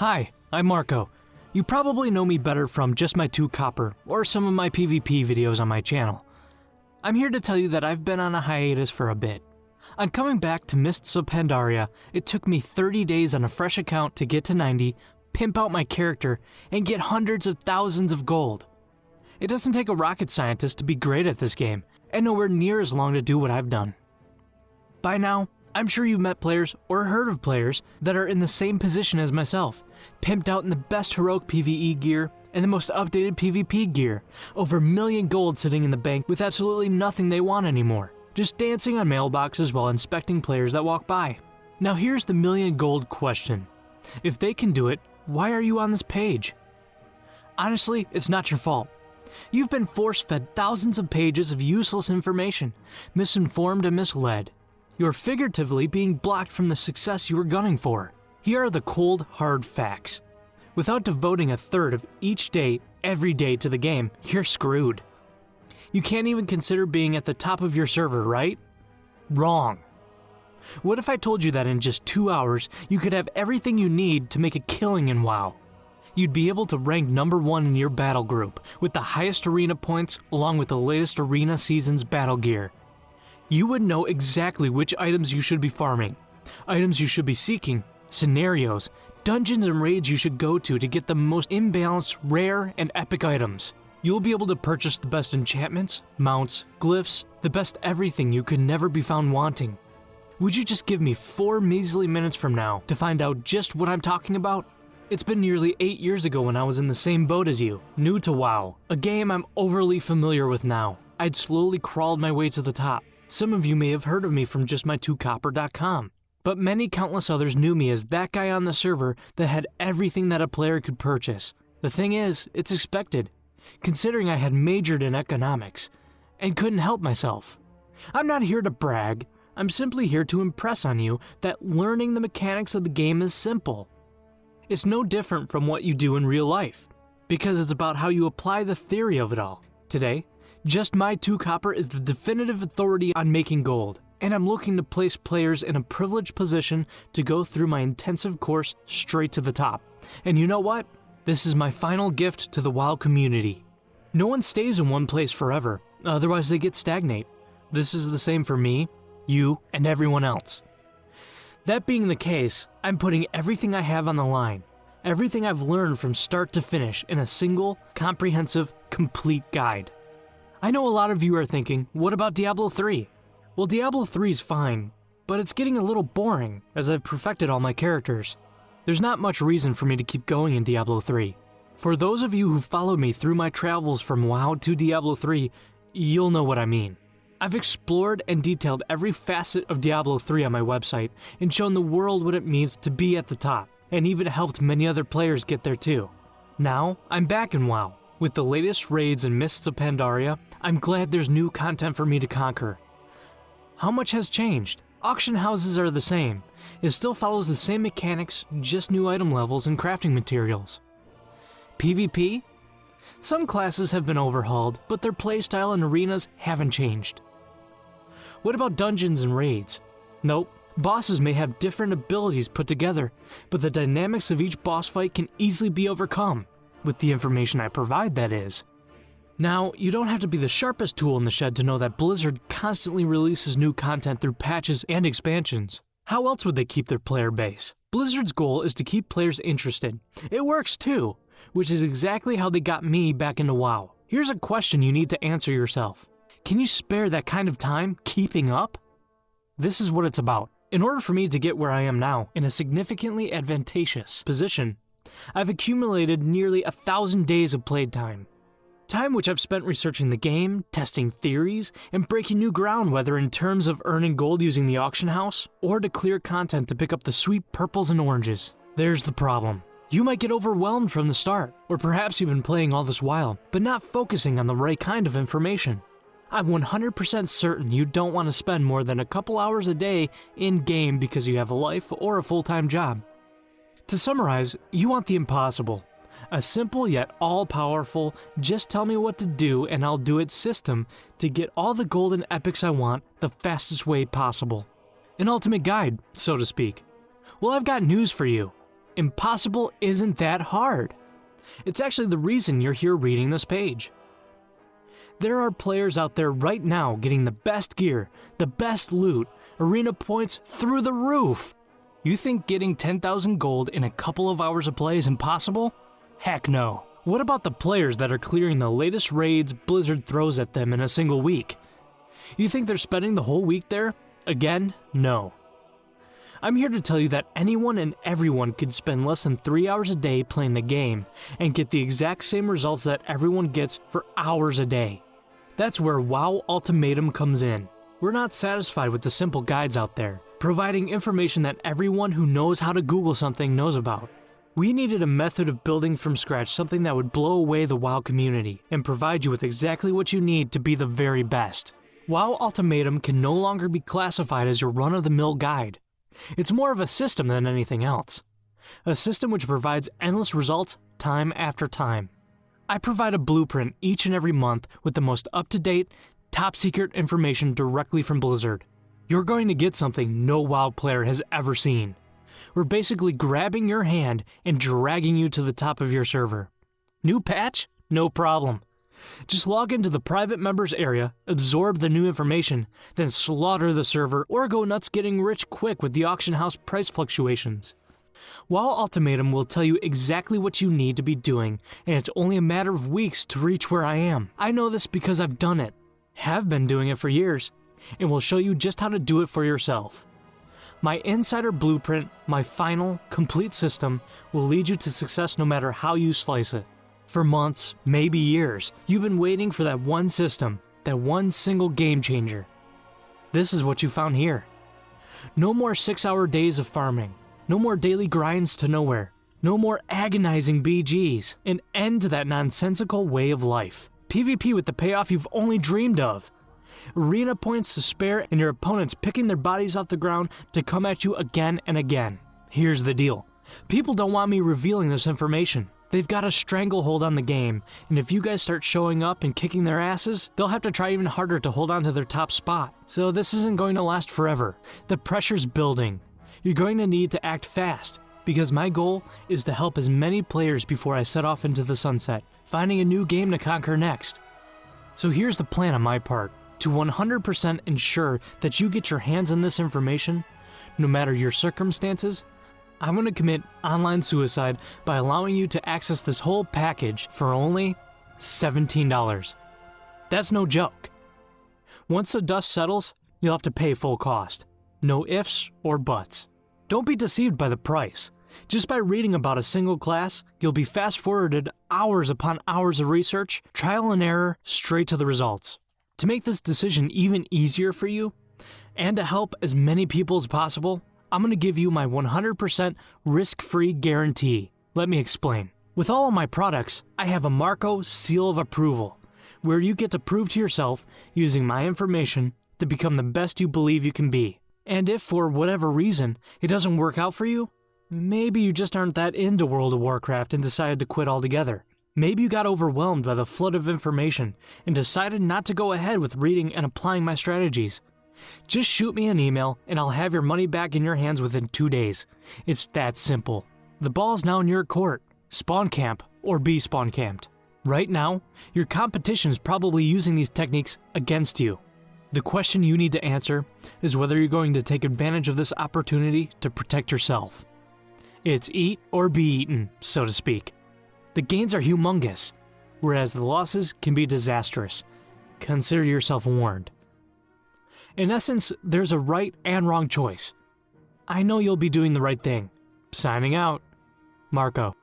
Hi, I'm Marco. You probably know me better from just my 2 copper or some of my PvP videos on my channel. I'm here to tell you that I've been on a hiatus for a bit. On coming back to Mists of Pandaria, it took me 30 days on a fresh account to get to 90, pimp out my character, and get hundreds of thousands of gold. It doesn't take a rocket scientist to be great at this game, and nowhere near as long to do what I've done. By now, I'm sure you've met players or heard of players that are in the same position as myself, pimped out in the best heroic PvE gear and the most updated PvP gear, over $1 million gold sitting in the bank with absolutely nothing they want anymore, just dancing on mailboxes while inspecting players that walk by. Now here's the $1 million gold question. If they can do it, why are you on this page? Honestly, it's not your fault. You've been force-fed thousands of pages of useless information, misinformed and misled. You're figuratively being blocked from the success you were gunning for. Here are the cold, hard facts. Without devoting a third of each day, every day to the game, you're screwed. You can't even consider being at the top of your server, right? Wrong. What if I told you that in just 2 hours, you could have everything you need to make a killing in WoW? You'd be able to rank #1 in your battle group, with the highest arena points along with the latest arena season's battle gear. You would know exactly which items you should be farming, items you should be seeking, scenarios, dungeons and raids you should go to get the most imbalanced, rare, and epic items. You'll be able to purchase the best enchantments, mounts, glyphs, the best everything you could never be found wanting. Would you just give me 4 measly minutes from now to find out just what I'm talking about? It's been nearly 8 years ago when I was in the same boat as you, new to WoW, a game I'm overly familiar with now. I'd slowly crawled my way to the top. Some of you may have heard of me from just my 2copper.com, but many countless others knew me as that guy on the server that had everything that a player could purchase. The thing is, it's expected, considering I had majored in economics, and couldn't help myself. I'm not here to brag, I'm simply here to impress on you that learning the mechanics of the game is simple. It's no different from what you do in real life, because it's about how you apply the theory of it all. Today, Just My 2 Copper is the definitive authority on making gold, and I'm looking to place players in a privileged position to go through my intensive course straight to the top. And you know what? This is my final gift to the WoW community. No one stays in one place forever, otherwise they get stagnate. This is the same for me, you, and everyone else. That being the case, I'm putting everything I have on the line, everything I've learned from start to finish in a single, comprehensive, complete guide. I know a lot of you are thinking, what about Diablo 3? Well, Diablo 3 is fine, but it's getting a little boring as I've perfected all my characters. There's not much reason for me to keep going in Diablo 3. For those of you who followed me through my travels from WoW to Diablo 3, you'll know what I mean. I've explored and detailed every facet of Diablo 3 on my website and shown the world what it means to be at the top, and even helped many other players get there too. Now, I'm back in WoW. With the latest raids and Mists of Pandaria, I'm glad there's new content for me to conquer. How much has changed? Auction houses are the same. It still follows the same mechanics, just new item levels and crafting materials. PvP? Some classes have been overhauled, but their playstyle and arenas haven't changed. What about dungeons and raids? Nope. Bosses may have different abilities put together, but the dynamics of each boss fight can easily be overcome, with the information I provide, that is. Now, you don't have to be the sharpest tool in the shed to know that Blizzard constantly releases new content through patches and expansions. How else would they keep their player base? Blizzard's goal is to keep players interested. It works too, which is exactly how they got me back into WoW. Here's a question you need to answer yourself. Can you spare that kind of time keeping up? This is what it's about. In order for me to get where I am now, in a significantly advantageous position, I've accumulated nearly 1,000 days of played time. Time which I've spent researching the game, testing theories, and breaking new ground, whether in terms of earning gold using the auction house, or to clear content to pick up the sweet purples and oranges. There's the problem. You might get overwhelmed from the start, or perhaps you've been playing all this while, but not focusing on the right kind of information. I'm 100% certain you don't want to spend more than a couple hours a day in-game because you have a life or a full-time job. To summarize, you want the impossible. A simple yet all-powerful, just tell me what to do and I'll do it system to get all the golden epics I want the fastest way possible. An ultimate guide, so to speak. Well, I've got news for you. Impossible isn't that hard. It's actually the reason you're here reading this page. There are players out there right now getting the best gear, the best loot, arena points through the roof. You think getting 10,000 gold in a couple of hours of play is impossible? Heck no. What about the players that are clearing the latest raids Blizzard throws at them in a single week? You think they're spending the whole week there? Again, no. I'm here to tell you that anyone and everyone could spend less than 3 hours a day playing the game and get the exact same results that everyone gets for hours a day. That's where WoW Ultimatum comes in. We're not satisfied with the simple guides out there, providing information that everyone who knows how to Google something knows about. We needed a method of building from scratch something that would blow away the WoW community and provide you with exactly what you need to be the very best. WoW Ultimatum can no longer be classified as your run-of-the-mill guide. It's more of a system than anything else. A system which provides endless results time after time. I provide a blueprint each and every month with the most up-to-date, top-secret information directly from Blizzard. You're going to get something no WoW player has ever seen. We're basically grabbing your hand and dragging you to the top of your server. New patch? No problem. Just log into the private members area, absorb the new information, then slaughter the server or go nuts getting rich quick with the auction house price fluctuations. WoW Ultimatum will tell you exactly what you need to be doing, and it's only a matter of weeks to reach where I am. I know this because I've done it, have been doing it for years, and will show you just how to do it for yourself. My insider blueprint, my final, complete system, will lead you to success no matter how you slice it. For months, maybe years, you've been waiting for that one system, that one single game changer. This is what you found here. No more 6-hour days of farming. No more daily grinds to nowhere. No more agonizing BGs. An end to that nonsensical way of life. PvP with the payoff you've only dreamed of. Arena points to spare and your opponents picking their bodies off the ground to come at you again and again. Here's the deal. People don't want me revealing this information. They've got a stranglehold on the game, and if you guys start showing up and kicking their asses, they'll have to try even harder to hold on to their top spot. So this isn't going to last forever. The pressure's building. You're going to need to act fast, because my goal is to help as many players before I set off into the sunset, finding a new game to conquer next. So here's the plan on my part. To 100% ensure that you get your hands on this information, no matter your circumstances, I'm going to commit online suicide by allowing you to access this whole package for only $17. That's no joke. Once the dust settles, you'll have to pay full cost. No ifs or buts. Don't be deceived by the price. Just by reading about a single class, you'll be fast-forwarded hours upon hours of research, trial and error, straight to the results. To make this decision even easier for you, and to help as many people as possible, I'm going to give you my 100% risk-free guarantee. Let me explain. With all of my products, I have a Marco seal of approval, where you get to prove to yourself, using my information, to become the best you believe you can be. And if for whatever reason it doesn't work out for you, maybe you just aren't that into World of Warcraft and decided to quit altogether. Maybe you got overwhelmed by the flood of information and decided not to go ahead with reading and applying my strategies. Just shoot me an email and I'll have your money back in your hands within 2 days. It's that simple. The ball's now in your court. Spawn camp or be spawn camped. Right now, your competition's probably using these techniques against you. The question you need to answer is whether you're going to take advantage of this opportunity to protect yourself. It's eat or be eaten, so to speak. The gains are humongous, whereas the losses can be disastrous. Consider yourself warned. In essence, there's a right and wrong choice. I know you'll be doing the right thing. Signing out, Marco.